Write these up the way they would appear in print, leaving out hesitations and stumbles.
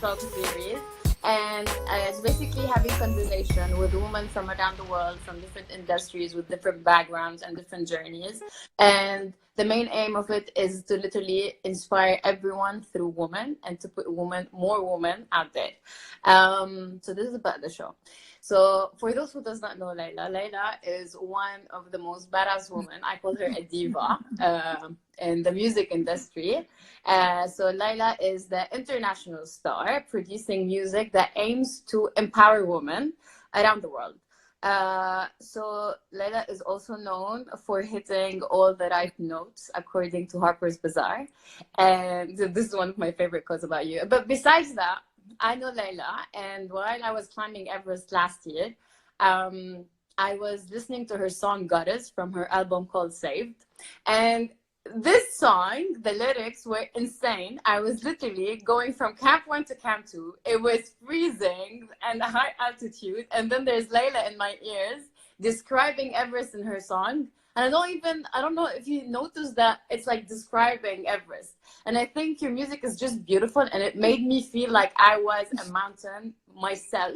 talk series, and it's basically having conversation with women from around the world, from different industries, with different backgrounds and different journeys. And the main aim of it is to literally inspire everyone through women and to put more women out there. So this is about the show. So for those who does not know Layla, Layla is one of the most badass women. I call her a diva in the music industry. So Layla is the international star producing music that aims to empower women around the world. So Layla is also known for hitting all the right notes according to Harper's Bazaar. And this is one of my favorite quotes about you. But besides that, I know Layla, and while I was climbing Everest last year, I was listening to her song Goddess from her album called Saved. And this song, the lyrics were insane. I was literally going from Camp 1 to Camp 2. It was freezing and high altitude. And then there's Layla in my ears describing Everest in her song. And I don't know if you noticed that it's like describing Everest. And I think your music is just beautiful, and it made me feel like I was a mountain myself.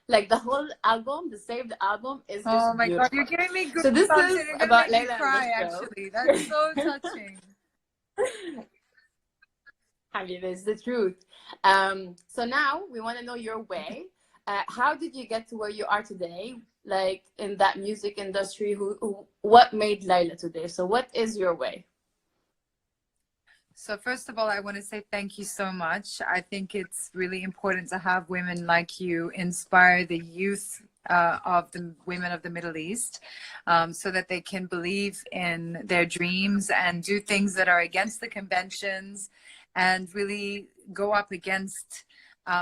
Like the whole album, the Saved album is just Oh my beautiful. God, you're giving me goosebumps. So this is You're gonna about make me Layla cry, and the show. actually. That's so touching. Habiba, it's the truth. So now we want to know your way. How did you get to where you are today? Like in that music industry, what made Layla today? So what is your way? So first of all, I want to say thank you so much. I think it's really important to have women like you inspire the youth of the women of the Middle East, so that they can believe in their dreams and do things that are against the conventions and really go up against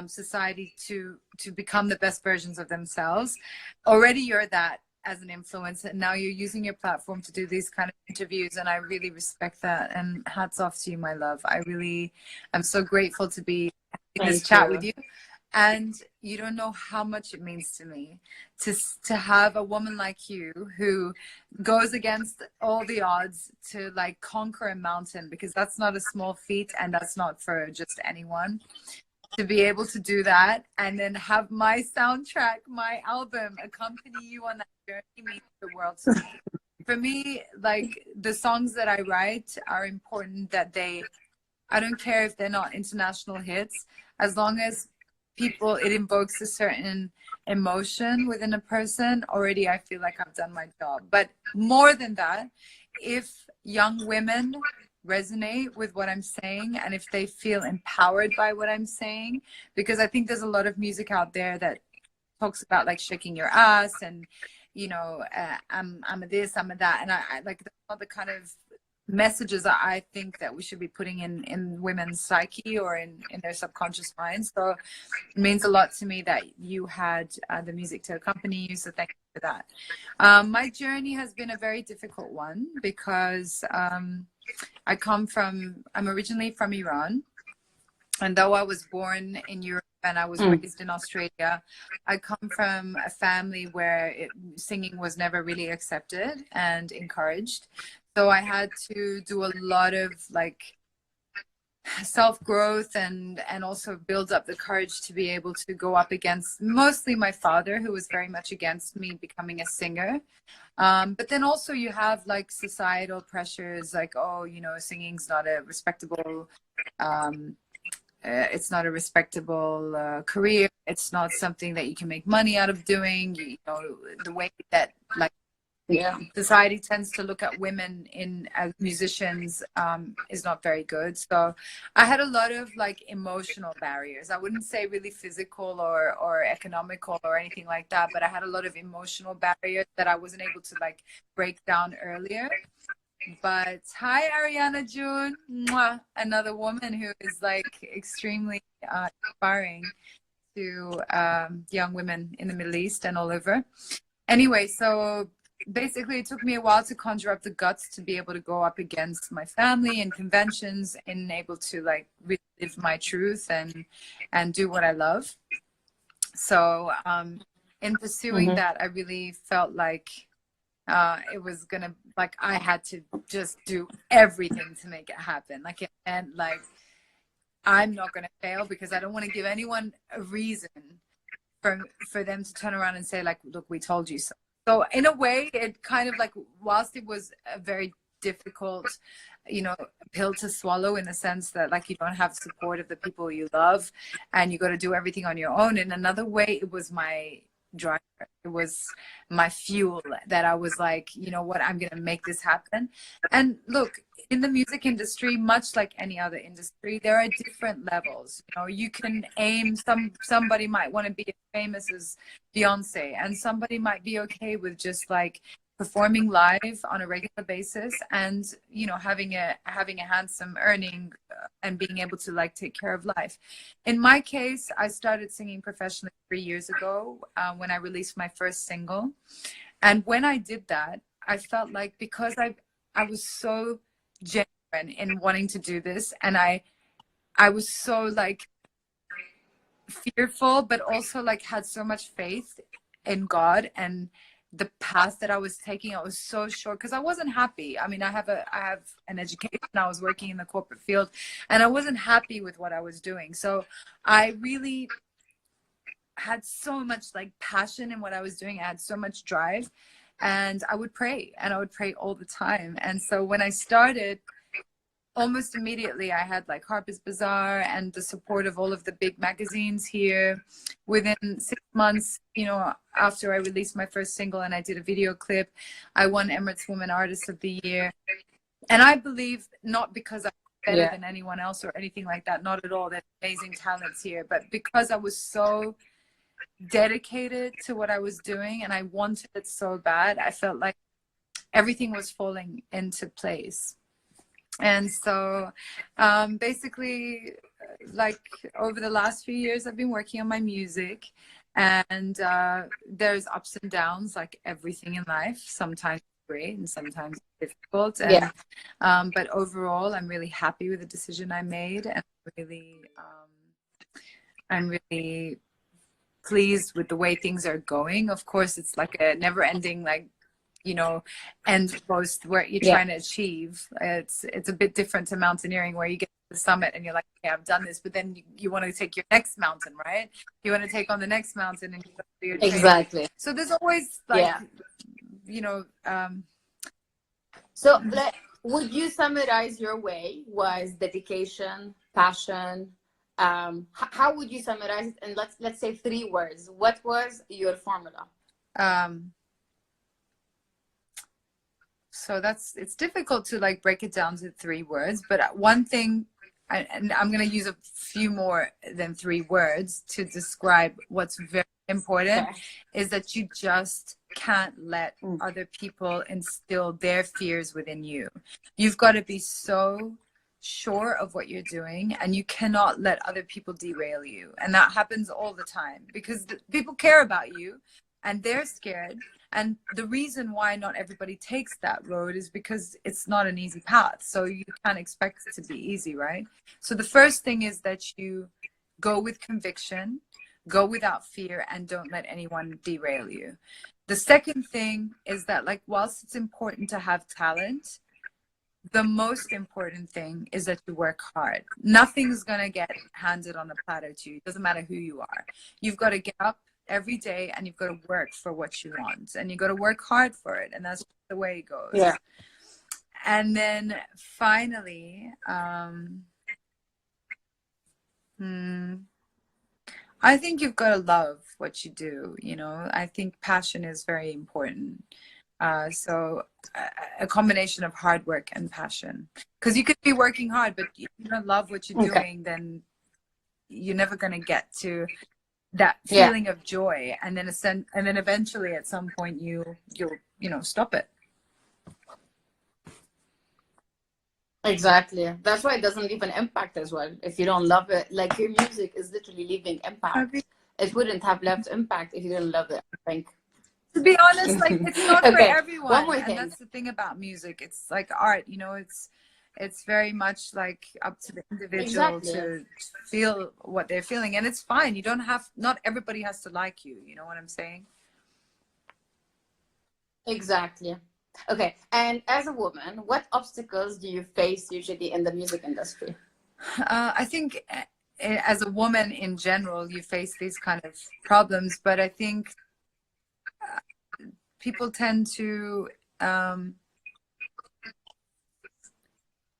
society to become the best versions of themselves. Already you're that as an influencer, and now you're using your platform to do these kind of interviews, and I really respect that, and hats off to you, my love. I really am so grateful to be in this chat with you. And you don't know how much it means to me to have a woman like you who goes against all the odds to like conquer a mountain, because that's not a small feat, and that's not for just anyone. To be able to do that and then have my soundtrack, my album accompany you on that journey means the world to me. For me, like the songs that I write are important that I don't care if they're not international hits, as long as it invokes a certain emotion within a person, already I feel like I've done my job. But more than that, if young women resonate with what I'm saying and if they feel empowered by what I'm saying, because I think there's a lot of music out there that talks about like shaking your ass and I'm a this, I'm a that, and I like that's not the kind of messages that I think that we should be putting in women's psyche or in their subconscious minds. So it means a lot to me that you had the music to accompany you, so thank you for that. My journey has been a very difficult one because I'm originally from Iran, and though I was born in Europe and I was raised in Australia, I come from a family where singing was never really accepted and encouraged. So I had to do a lot of like self-growth and also build up the courage to be able to go up against mostly my father, who was very much against me becoming a singer. But then also you have like societal pressures like, oh, singing's not a respectable it's not a respectable career. It's not something that you can make money out of doing. The way that like society tends to look at women as musicians is not very good. So I had a lot of like emotional barriers. I wouldn't say really physical or economical or anything like that, but I had a lot of emotional barriers that I wasn't able to like break down earlier. But hi, Ariana June, mwah, another woman who is like extremely inspiring to young women in the Middle East and all over. Anyway, so basically it took me a while to conjure up the guts to be able to go up against my family and conventions and able to like live my truth and do what I love. So in pursuing that, I really felt like it was gonna, like, I had to just do everything to make it happen. Like, and like I'm not going to fail, because I don't want to give anyone a reason for them to turn around and say, like, look, we told you so. So in a way, it kind of like, whilst it was a very difficult, you know, pill to swallow, in the sense that like you don't have support of the people you love and you got to do everything on your own, in another way it was my driver, it was my fuel, that I was like, you know what, I'm gonna make this happen. And look, in the music industry, much like any other industry, there are different levels. You know, you can aim, somebody might want to be as famous as Beyonce, and somebody might be okay with just like performing live on a regular basis, and you know, having a handsome earning, and being able to like take care of life. In my case, I started singing professionally 3 years ago, when I released my first single. And when I did that, I felt like, because I was so genuine in wanting to do this, and I was so like fearful, but also like had so much faith in God and the path that I was taking. I was so sure, because I wasn't happy. I mean, I have an education. I was working in the corporate field, and I wasn't happy with what I was doing. So I really had so much like passion in what I was doing. I had so much drive, and I would pray, and I would pray all the time. And so when I started, almost immediately I had like Harper's Bazaar and the support of all of the big magazines here. Within 6 months, you know, after I released my first single and I did a video clip, I won Emirates Woman Artist of the Year. And I believe, not because I'm better than anyone else or anything like that, not at all, there's amazing talents here, but because I was so dedicated to what I was doing and I wanted it so bad, I felt like everything was falling into place. And so basically, like over the last few years, I've been working on my music, and there's ups and downs like everything in life. Sometimes great and sometimes difficult. And, but overall, I'm really happy with the decision I made, and I'm really pleased with the way things are going. Of course, it's like a never ending, like, you know, end post where you're trying to achieve. It's a bit different to mountaineering, where you get to the summit and you're like, okay, I've done this, but then you want to take your next mountain, right? You want to take on the next mountain, and you do your training. Exactly. So there's always like, you know. So would you summarize your way was dedication, passion? How would you summarize it? And let's say 3 words. What was your formula? So it's difficult to like break it down to 3 words, but one thing, and I'm going to use a few more than 3 words to describe what's very important, is that you just can't let other people instill their fears within you. You've got to be so sure of what you're doing, and you cannot let other people derail you. And that happens all the time, because people care about you and they're scared. And the reason why not everybody takes that road is because it's not an easy path. So you can't expect it to be easy, right? So the first thing is that you go with conviction, go without fear, and don't let anyone derail you. The second thing is that, like, whilst it's important to have talent, the most important thing is that you work hard. Nothing's going to get handed on a platter to you. It doesn't matter who you are. You've got to get up every day and you've got to work for what you want, and you've got to work hard for it, and that's the way it goes. And then finally, I think you've got to love what you do. You know, I think passion is very important. So a combination of hard work and passion, because you could be working hard, but if you don't love what you're doing, then you're never going to get to that feeling of joy. And then eventually at some point you'll stop it. Exactly. That's why it doesn't leave an impact as well. If you don't love it, like your music is literally leaving impact. It wouldn't have left impact if you didn't love it, I think. To be honest, like, it's not for everyone. One more thing. And that's the thing about music. It's like art, you know, it's very much like up to the individual to feel what they're feeling. And it's fine. You don't have, not everybody has to like you. You know what I'm saying? Exactly. Okay. And as a woman, what obstacles do you face usually in the music industry? I think as a woman in general, you face these kind of problems, but I think people tend to, I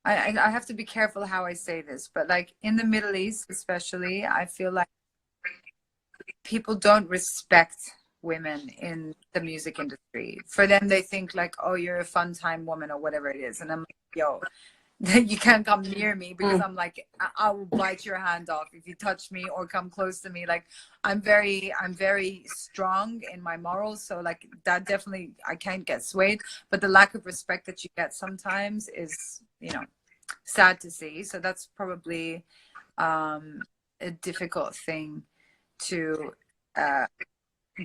have to be careful how I say this, but like in the Middle East, especially, I feel like people don't respect women in the music industry. For them, they think like, oh, you're a fun time woman or whatever it is. And I'm like, yo, you can't come near me, because I'm like, I will bite your hand off if you touch me or come close to me. Like I'm very strong in my morals, so like that definitely I can't get swayed. But the lack of respect that you get sometimes is, you know, sad to see. So that's probably a difficult thing to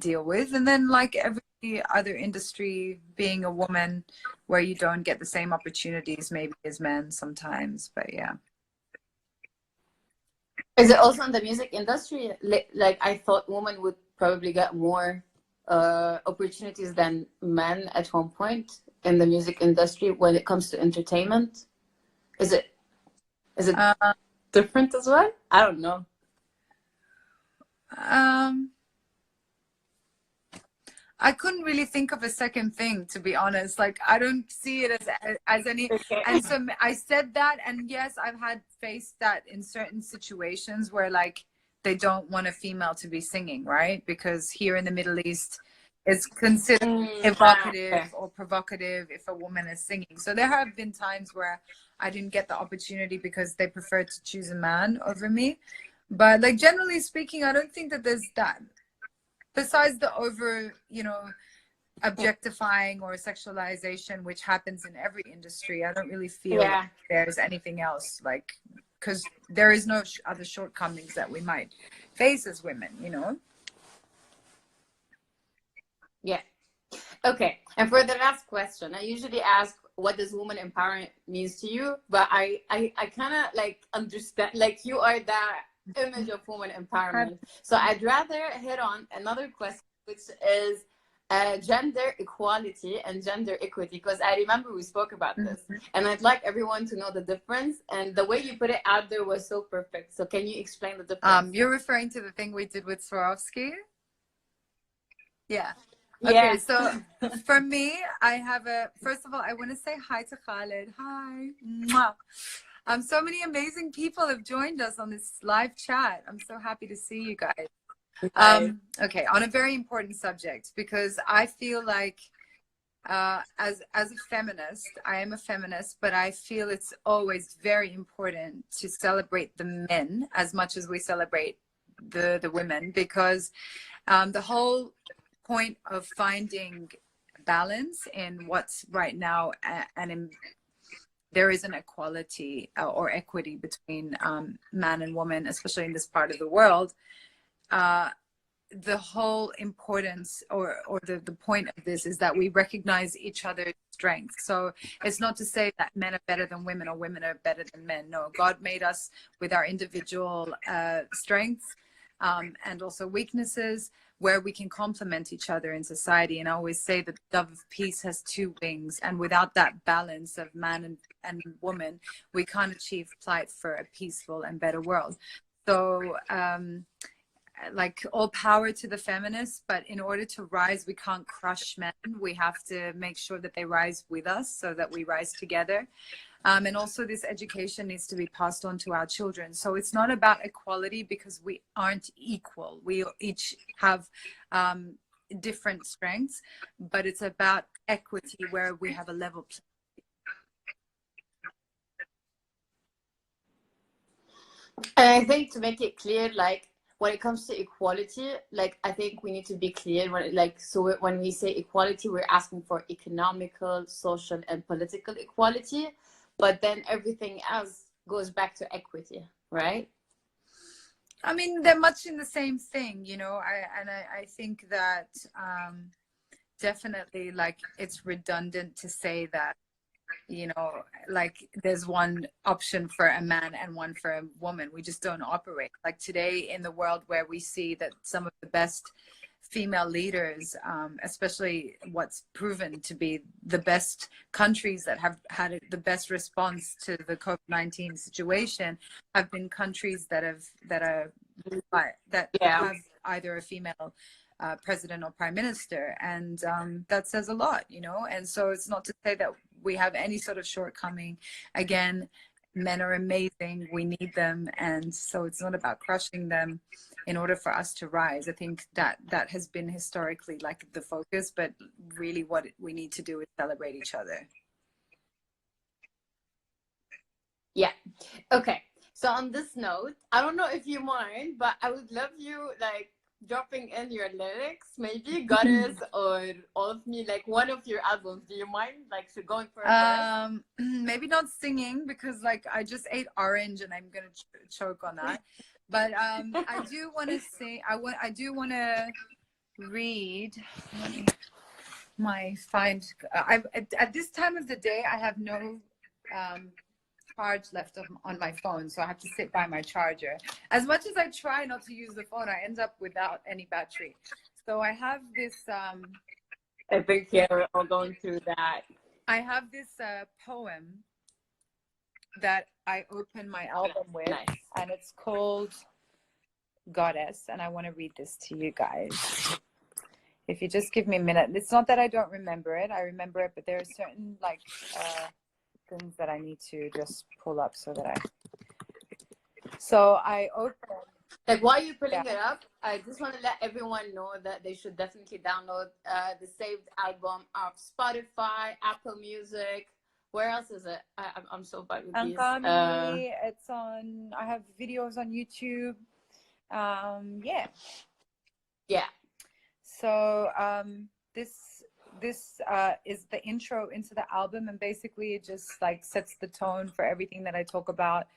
deal with. And then like every other industry, being a woman, where you don't get the same opportunities maybe as men sometimes. But yeah. Is it also in the music industry? Like I thought women would probably get more opportunities than men at one point in the music industry when it comes to entertainment. Is it different as well? I don't know. I couldn't really think of a second thing, to be honest. Like I don't see it as any. Okay. And so I said that, and yes, I've had faced that in certain situations where like they don't want a female to be singing, right? Because here in the Middle East, it's considered evocative or provocative if a woman is singing. So there have been times where I didn't get the opportunity because they preferred to choose a man over me. But like generally speaking, I don't think that there's that. Besides the over, you know, objectifying or sexualization, which happens in every industry, I don't really feel like there's anything else, like, because there is no other shortcomings that we might face as women, you know? Yeah. Okay. And for the last question, I usually ask, what does woman empowerment means to you? But I kind of like understand, like you are that image of woman empowerment. So I'd rather hit on another question, which is gender equality and gender equity, because I remember we spoke about this, and I'd like everyone to know the difference. And the way you put it out there was so perfect. So can you explain the difference? You're referring to the thing we did with Swarovski? Yeah. Yeah. Okay, so for me, I have first of all, I want to say hi to Khaled. Hi. Mwah. So many amazing people have joined us on this live chat. I'm so happy to see you guys. Okay, on a very important subject, because I feel like as a feminist, I am a feminist, but I feel it's always very important to celebrate the men as much as we celebrate the women, because the whole point of finding balance in what's right now and there is an equality or equity between man and woman, especially in this part of the world. The whole importance or the point of this is that we recognize each other's strengths. So it's not to say that men are better than women or women are better than men. No, God made us with our individual strengths and also weaknesses, where we can complement each other in society. And I always say that the dove of peace has two wings, and without that balance of man and woman, we can't achieve plight for a peaceful and better world. So like all power to the feminists, but in order to rise, we can't crush men. We have to make sure that they rise with us, so that we rise together. And also this education needs to be passed on to our children. So it's not about equality, because we aren't equal. We each have different strengths, but it's about equity, where we have a level playing. And I think to make it clear, like when it comes to equality, like I think we need to be clear when when we say equality, we're asking for economical, social, and political equality. But then everything else goes back to equity, right? I mean, they're much in the same thing, you know. I think that definitely, like, it's redundant to say that, you know, like there's one option for a man and one for a woman. We just don't operate like today in the world, where we see that some of the best female leaders, especially what's proven to be the best countries that have had the best response to the COVID-19 situation, have been countries that Yeah. have either a female president or prime minister, and that says a lot, you know. And so it's not to say that we have any sort of shortcoming. Again, men are amazing, we need them, and so it's not about crushing them in order for us to rise. I think that has been historically like the focus, but really what we need to do is celebrate each other. Yeah. Okay. So on this note, I don't know if you mind, but I would love you like dropping in your lyrics, maybe Goddess or All of Me, like one of your albums. Do you mind like going for a verse? Maybe not singing, because like I just ate orange and I'm gonna choke on that. But I do want to sing. I do want to read. At this time of the day, I have no charge left on my phone, so I have to sit by my charger. As much as I try not to use the phone, I end up without any battery. So I have this I think yeah, we're all going through that. I have this poem that I open my album with. Nice. And it's called Goddess, and I want to read this to you guys. If you just give me a minute. It's not that I don't remember it, I remember it, but there are certain like things that I need to just pull up so I open. Like while you're pulling it up, I just want to let everyone know that they should definitely download the saved album of Spotify, Apple Music. Where else is it? I'm so bad with these. It's on. I have videos on YouTube. Yeah. So this is the intro into the album, and basically it just like sets the tone for everything that I talk about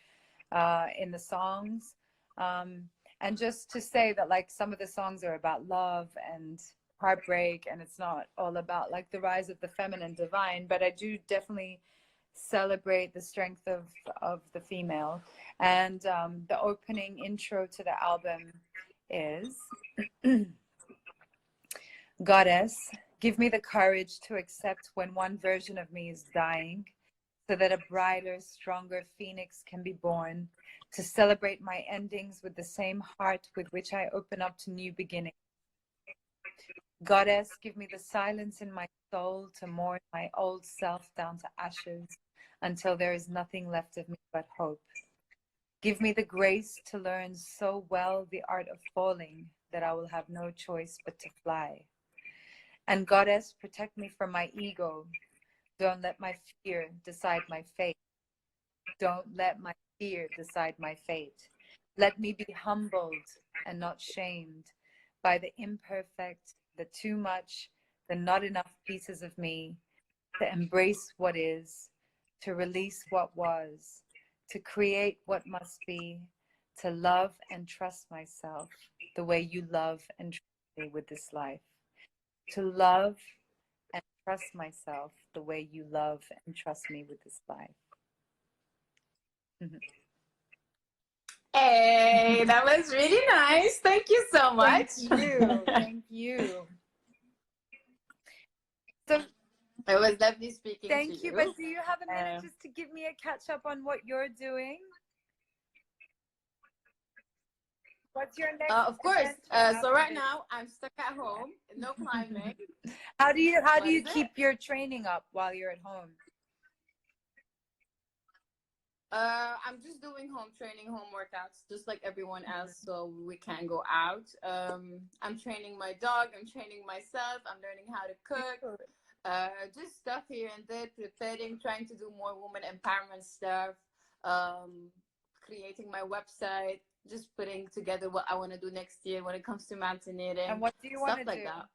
in the songs. And just to say that like some of the songs are about love and heartbreak, and it's not all about like the rise of the feminine divine, but I do definitely celebrate the strength of the female. And the opening intro to the album is Goddess, give me the courage to accept when one version of me is dying, so that a brighter, stronger phoenix can be born, to celebrate my endings with the same heart with which I open up to new beginnings. Goddess, give me the silence in my soul to mourn my old self down to ashes until there is nothing left of me but hope. Give me the grace to learn so well the art of falling that I will have no choice but to fly. And Goddess, protect me from my ego. Don't let my fear decide my fate. Don't let my fear decide my fate. Let me be humbled and not shamed by the imperfect, the too much, the not enough pieces of me, to embrace what is, to release what was, to create what must be, to love and trust myself the way you love and trust me with this life. To love and trust myself the way you love and trust me with this life. Mm-hmm. Hey, that was really nice. Thank you so much. Thank you. Thank you. So it was lovely speaking to you. Thank you. But do you have a minute just to give me a catch up on what you're doing? What's your next? Of course. So right now I'm stuck at home, no climbing. How do you keep your training up while you're at home? I'm just doing home training, home workouts, just like everyone else, so we can't go out. I'm training my dog, I'm training myself, I'm learning how to cook, just stuff here and there, preparing, trying to do more woman empowerment stuff, creating my website, just putting together what I want to do next year when it comes to mountaineering. And what do you want to like do? That.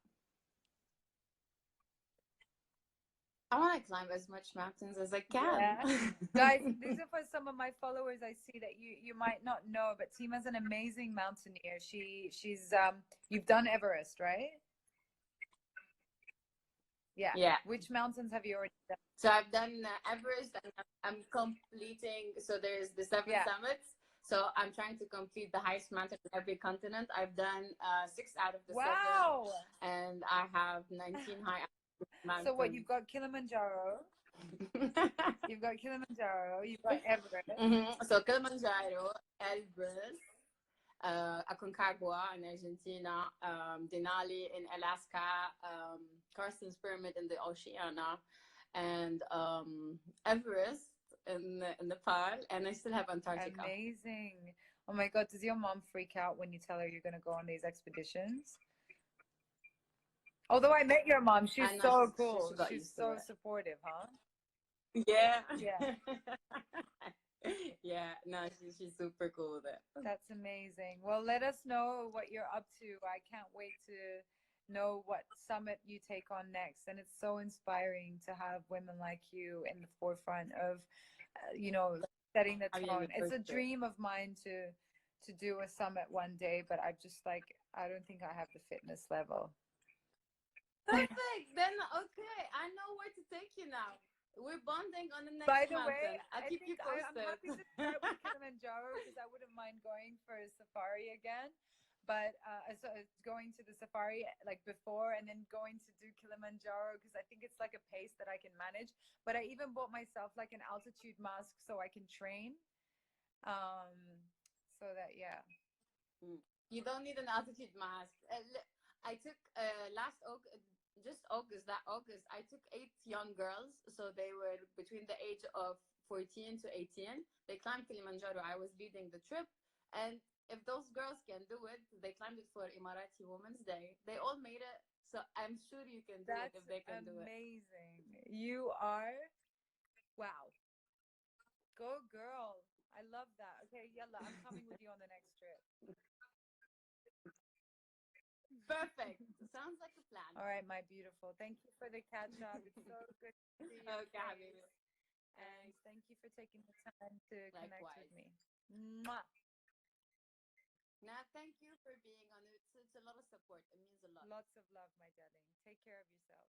I want to climb as much mountains as I can. Yeah. Guys, these are for some of my followers. I see that you might not know, but Tima's an amazing mountaineer. She's you've done Everest, right? Yeah. Which mountains have you already done? So I've done Everest, and I'm completing. So there's the 7 summits. So I'm trying to complete the highest mountain in every continent. I've done 6 out of the 7, Wow. and I have 19 high So what, mountains. you've got Kilimanjaro, you've got Kilimanjaro, you've got Everest. So Kilimanjaro, Elbrus, Aconcagua in Argentina, Denali in Alaska, Carson's Pyramid in the Oceania, and Everest in Nepal, and I still have Antarctica. Amazing. Oh my God, does your mom freak out when you tell her you're going to go on these expeditions? Although I met your mom, she's And so she cool. got She's used to so it. supportive, huh? Yeah. Yeah. Yeah, no, she's super cool with it. That's amazing. Well, let us know what you're up to. I can't wait to know what summit you take on next. And it's so inspiring to have women like you in the forefront of, you know, setting the I mean, tone. It's for a sure. dream of mine to do a summit one day, but I just like, I don't think I have the fitness level. Perfect. Then okay, I know where to take you now. We're bonding on the next By the mountain. way, I'll I keep you think I'm posted. happy to start with Kilimanjaro because I wouldn't mind going for a safari again. But so going to the safari like before and then going to do Kilimanjaro because I think it's like a pace that I can manage. But I even bought myself like an altitude mask so I can train. So that, yeah. You don't need an altitude mask. I took last August, just that August, I took 8 young girls. So they were between the age of 14 to 18. They climbed Kilimanjaro. I was leading the trip. And if those girls can do it, they climbed it for Emirati Women's Day. They all made it. So I'm sure you can do it if they can do it. That's amazing. You are, wow. Go girl. I love that. Okay, yalla, I'm coming with you on the next trip. Perfect. Sounds like a plan. All right, my beautiful. Thank you for the catch up. It's so good to see you. Okay, and thank you for taking the time to connect with me. Mwah. Now, thank you for being on it. It's a lot of support. It means a lot. Lots of love, my darling. Take care of yourself.